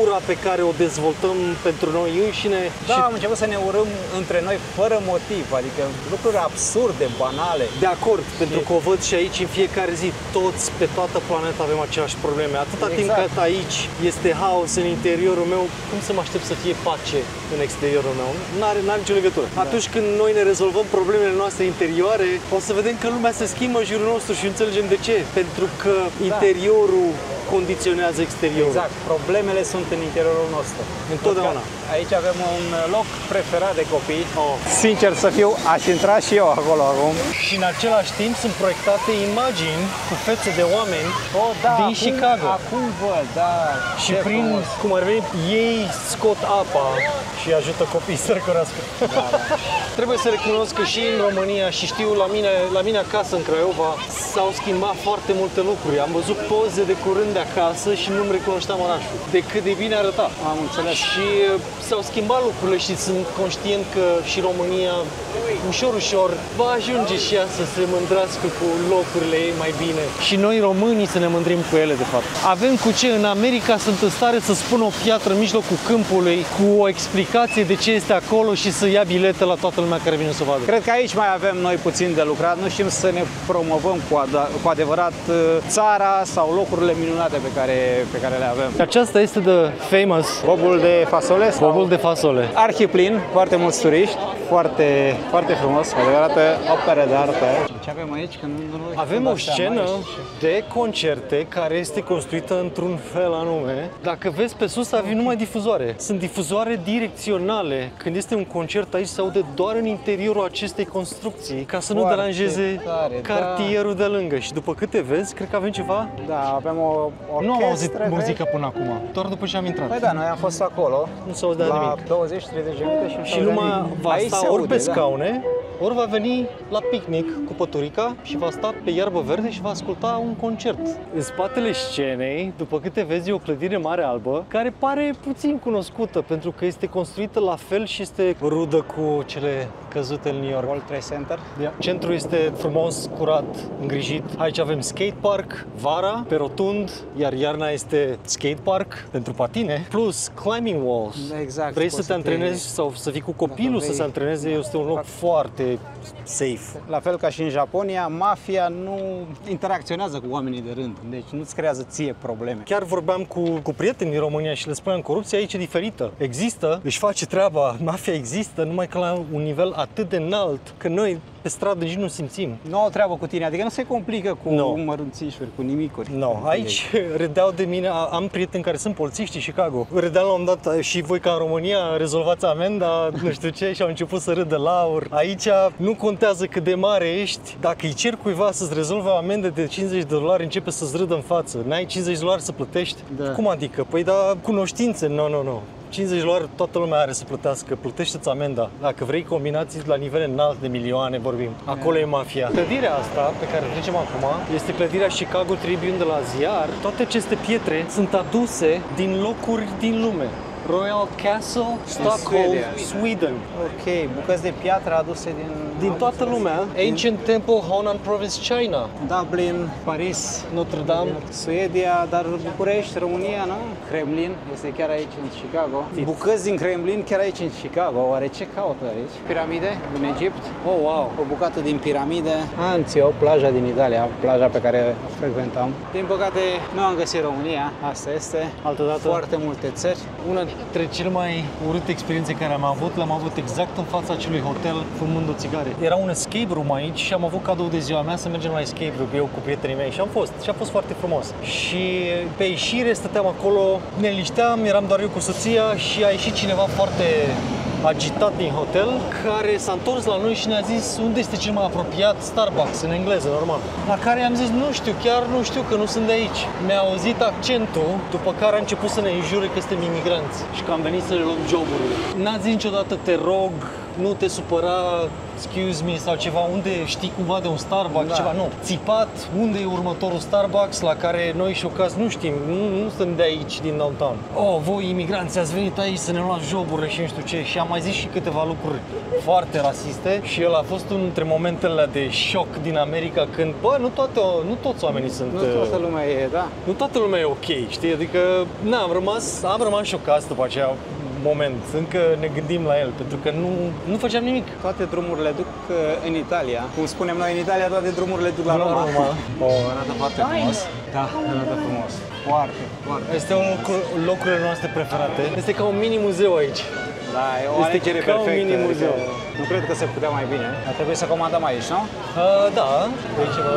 ura pe care o dezvoltăm pentru noi înșine. Da, Și am început să ne urâm între noi fără motiv, adică lucruri absurde, banale. de acord, pentru că o văd și aici în fiecare zi, toți pe toată planeta avem aceleași probleme. Atâta timp Exact. cât aici este haos în interiorul meu, cum să mă aștept să fie pace în exteriorul meu? N-are nicio legătură. Atunci când noi ne rezolvăm problemele noastre interioare, o să vedem că lumea se schimbă în jurul nostru și înțelegem de ce. Pentru că interiorul condiționează exteriorul. Exact, problemele sunt în interiorul nostru. Întotdeauna. Aici avem un loc preferat de copii. Sincer să fiu, aș intra și eu acolo acum. Și în același timp sunt proiectate imagini cu fețe de oameni din Chicago. Acum văd, da. Și ce prin, frumos. cum ar veni, ei scot apa și ajută copiii să răcorească. Trebuie să recunosc că și în România, și știu la mine acasă în Craiova, s-au schimbat foarte multe lucruri. Am văzut poze de curând de acasă și nu-mi recunoșteam orașul. De cât de bine arăta. Am înțeles. Și s-au schimbat lucrurile și sunt conștient că și România ușor va ajunge și ea să se mândrească cu locurile ei mai bine. Și noi românii să ne mândrim cu ele, de fapt. Avem cu ce? În America sunt în stare să spună o piatră în mijlocul câmpului cu o explicație de ce este acolo și să ia bilete la toată lumea care vine să o vadă. Cred că aici mai avem noi puțin de lucrat. Nu știm să ne promovăm cu adevărat țara sau locurile minunate minunate pe care le avem. Aceasta este the famous Bobul de fasole sau bobul de fasole. arhiplin, foarte mulți turiști, foarte, foarte frumos, o adevărată operă de artă. Ce avem aici? Că nu Avem o scenă de concerte care este construită într-un fel anume. Dacă vezi pe sus, avem numai difuzoare. Sunt difuzoare direcționale. Când este un concert aici, se aude doar în interiorul acestei construcții, ca să nu Foarte deranjeze tare, cartierul de lângă. Și după câte vezi, cred că avem ceva. Da, avem o orchestră. Nu am auzit muzica până acum, doar după ce am intrat. Păi da, noi am fost acolo Nu se aude la nimic. 20-30 de minute și nu Și s-a auzit lumea nimic. va Aici sta se ori aude, pe da. scaune, ori va veni la picnic cu păturica și va sta pe iarbă verde și va asculta un concert. În spatele scenei, după câte vezi, e o clădire mare albă, care pare puțin cunoscută, pentru că este construită la fel și este rudă cu cele căzute în New York. World Trade Center. Centrul este frumos, curat, îngrijit. Aici avem skate park vara, pe rotund, iar iarna este skate park pentru patine, plus climbing walls. Exact. Vrei să poți te antrenezi sau să fii cu copilul să se antreneze, este un loc foarte safe. La fel ca și în Japonia, mafia nu interacționează cu oamenii de rând, deci nu-ți creează ție probleme. Chiar vorbeam cu prieteni din România și le spuneam, corupția aici e diferită. Există, își face treaba, mafia există, numai că la un nivel atât de înalt, că noi pe stradă nici nu simțim. Nu au treabă cu tine, adică nu se complică cu No. mărunțișuri, cu nimicuri. No, aici râdeau de mine, am prieteni care sunt polițiști în Chicago. Râdeau la un moment dat și voi ca în România rezolvați amenda, nu știu ce, și au început să râdă la aur. Aici nu contează cât de mare ești, dacă îi cer cuiva să-ți rezolve o amendă de $50, începe să-ți râdă în față. N-ai $50 să plătești? Da. Cum adică? Păi da, cunoștințe, nu. $50 toată lumea are să plătească, plătește-ți amenda. Dacă vrei combinații la nivel înalt de milioane vorbim, acolo e mafia. Clădirea asta pe care trecem acum este clădirea Chicago Tribune de la ziar. Toate aceste pietre sunt aduse din locuri din lume. Royal Castle, Stockholm, Suedia. Sweden. Ok, bucăți de piatră aduse Din toată lumea. Ancient Temple, Honan Province, China. Dublin, Paris, Notre Dame. Suedia, dar București, România, nu? Kremlin este chiar aici în Chicago. Bucăți din Kremlin chiar aici în Chicago. Oare ce caută aici? Piramide din Egipt. Oh, wow. O bucată din piramide. Anzio, plaja din Italia, plaja pe care o frecventam. Din păcate, nu am găsit România, asta este. Altădată. Foarte multe țări. Una dintre cele mai urâte experiențe care am avut, le-am avut exact în fața acelui hotel, fumând o țigare. Era un escape room aici și am avut cadou de ziua mea să mergem la escape room, eu cu prietenii mei, și am fost. Și a fost foarte frumos. Și pe ieșire stăteam acolo, ne linișteam, eram doar eu cu soția și a ieșit cineva foarte agitat din hotel, care s-a întors la noi și ne-a zis unde este cel mai apropiat Starbucks, în engleză, normal. La care am zis, nu știu, chiar nu știu, că nu sunt de aici. Mi-a auzit accentul, după care a început să ne înjure că suntem imigranți și că am venit să le luăm joburile. N-a zis niciodată, te rog, nu te supăra, excuse me, sau ceva, unde știi cumva de un Starbucks, Da. ceva, nu. Țipat, unde e următorul Starbucks, la care noi șocați nu știm, nu suntem de aici, din downtown. Oh, voi imigranți ați venit aici să ne luați joburile și nu știu ce, și am mai zis și câteva lucruri foarte rasiste și el a fost unul dintre momentele de șoc din America când, bă, nu toți oamenii sunt... Nu toată lumea e, da. Nu toată lumea e ok, știi? Adică, am rămas șocați după aceea moment. Încă ne gândim la el, pentru că nu făceam nimic. Toate drumurile duc în Italia. Cum spunem noi în Italia, toate drumurile duc la Roma. Arată foarte frumos. Da, arată frumos. Foarte, foarte. Este unul din locurile noastre preferate. Este ca un mini muzeu aici. Da, e o Este alegere ca un perfectă. mini muzeu. Adică nu cred că se putea mai bine. Ar trebui să comandăm aici, nu? Da, de aici vă.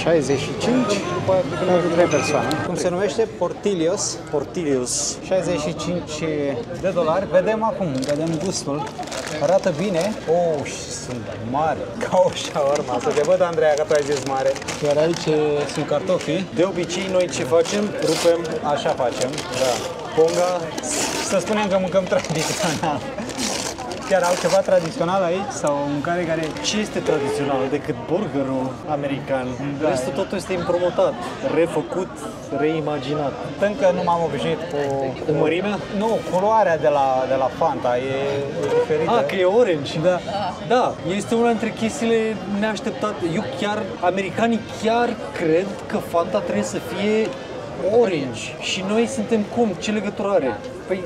65 pentru 3 persoane. Cum se numește? Portilios. Portilius. $65. Vedem acum, vedem gustul. Arată bine. Oh, și sunt mari. Ca o shawarma. Să te văd, Andreea, că tu ai zis mare. Iar aici sunt cartofii. De obicei, noi ce facem? Rupem Așa facem. da, ponga. Să spunem că mâncăm tradițional. Chiar au ceva tradițional aici sau o mâncare care... Ce este tradițional decât burgerul american? Da. Restul totul este împrumutat, refăcut, reimaginat. Încă nu m-am obișnuit cu mărimea? Nu, culoarea de la Fanta e diferită. Ah, că e orange. Da, este una dintre chestiile neașteptate. Americanii chiar cred că Fanta trebuie să fie orange. Și noi suntem cum? Ce legătură are? Păi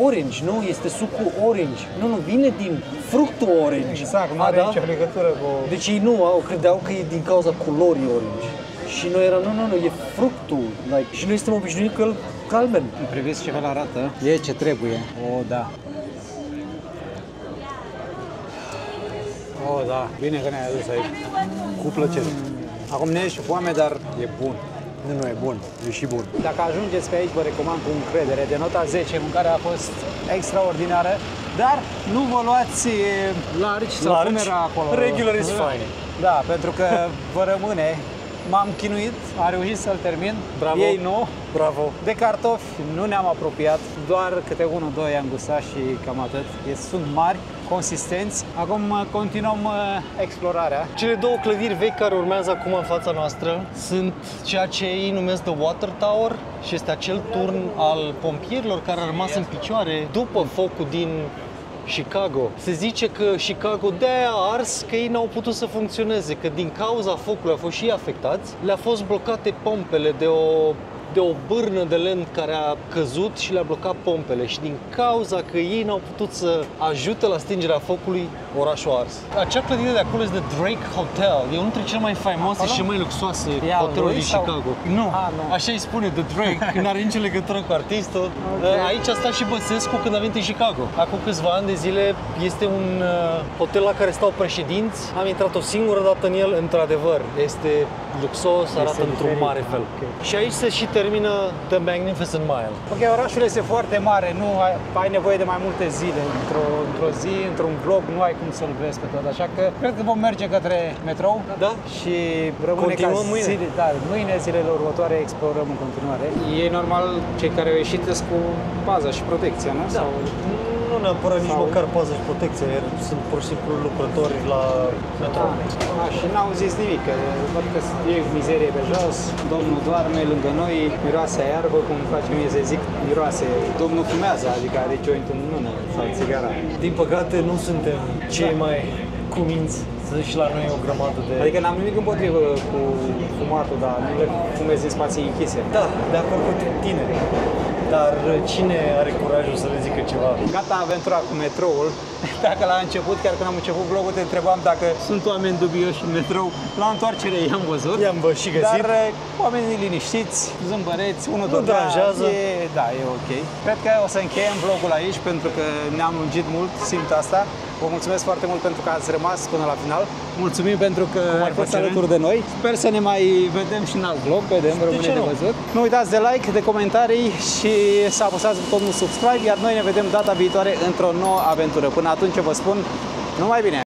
orange, nu? Este sucul orange. Nu, vine din fructul orange. Exact, nu are nicio legătură cu... Deci ei nu credeau că e din cauza culorii orange. Și noi eram, nu, e fructul. Like, și noi suntem obișnuiți că îl calmen. Priviți ce fel arată. E ce trebuie. O, da. O, da. Bine că ne-ai adus aici. Cu plăcere. Acum ne e și foame, dar e bun. Nu, e bun. E și bun. Dacă ajungeți pe aici, vă recomand cu încredere. De nota 10, mâncarea a fost extraordinară, dar nu vă luați largi sau cum era acolo. Regular is fine. Da, pentru că vă rămâne. M-am chinuit, am reușit să-l termin. Bravo. Ei nu. Bravo. De cartofi nu ne-am apropiat, doar câte 1-2 am gustat și cam atât. Sunt mari, consistenți. Acum continuăm explorarea. Cele două clădiri vechi care urmează acum în fața noastră sunt ceea ce ei numesc The Water Tower și este acel turn al pompierilor care a rămas în picioare după focul din Chicago. Se zice că Chicago de-aia a ars că ei n-au putut să funcționeze, că din cauza focului au fost și ei afectați, le-a fost blocate pompele de o bârnă de lemn care a căzut și le-a blocat pompele și din cauza că ei n-au putut să ajute la stingerea focului, orașul a ars. Acea clădire de acolo este The Drake Hotel. E unul dintre cele mai faimoase și cele mai luxoase hoteluri din Chicago. Nu, așa îi spune The Drake, nu are nicio legătură cu artistul. Okay. Aici a stat și Băsescu când a venit în Chicago. Acum câțiva ani de zile este un hotel la care stau președinți. Am intrat o singură dată în el, într-adevăr, este luxos, arată într-un mare fel. Okay. Și aici se și termină The Magnificent Mile. Ok, orașul este foarte mare, nu ai nevoie de mai multe zile. Într-o zi, într-un vlog, nu ai cum să-l vezi pe tot. Așa că cred că vom merge către metrou. Da? Și rămâne continuăm ca mâine. Mâine, zilele următoare, explorăm în continuare. E normal, cei care au ieșit cu paza și protecția, nu? Da. Nu neapărat nici măcar pază și protecție, sunt pur și simplu lucrători la metrou. Și n-au zis nimic, că văd că e mizerie pe jos, domnul doarme lângă noi, miroase a iarbă, cum face mie să zic, miroase. Domnul fumează, adică are joint în mână sau țigara. Din păcate nu suntem cei mai cuminți, și la noi e o grămadă de... Adică n-am nimic împotrivă cu fumatul, dar nu le fumezi în spații închise. Da, de acord cu tine. Dar cine are curajul să le zică ceva? Gata aventura cu metroul. Dacă la început, chiar când am început vlogul, te întrebam dacă sunt oameni dubioși în metrou. La întoarcere i-am văzut. I-am și găsit. Dar oamenii liniștiți, zâmbăreți, unul nu deranjează. Da, e ok. Cred că o să încheiem vlogul aici pentru că ne-am lungit mult, simt asta. Vă mulțumesc foarte mult pentru că ați rămas până la final. Mulțumim pentru că ai fost alături de noi. Sper să ne mai vedem și în alt vlog. Vedem, rămâne de văzut. Nu uitați de like, de comentarii și să apăsați butonul subscribe, iar noi ne vedem data viitoare într-o nouă aventură. Până atunci vă spun numai bine!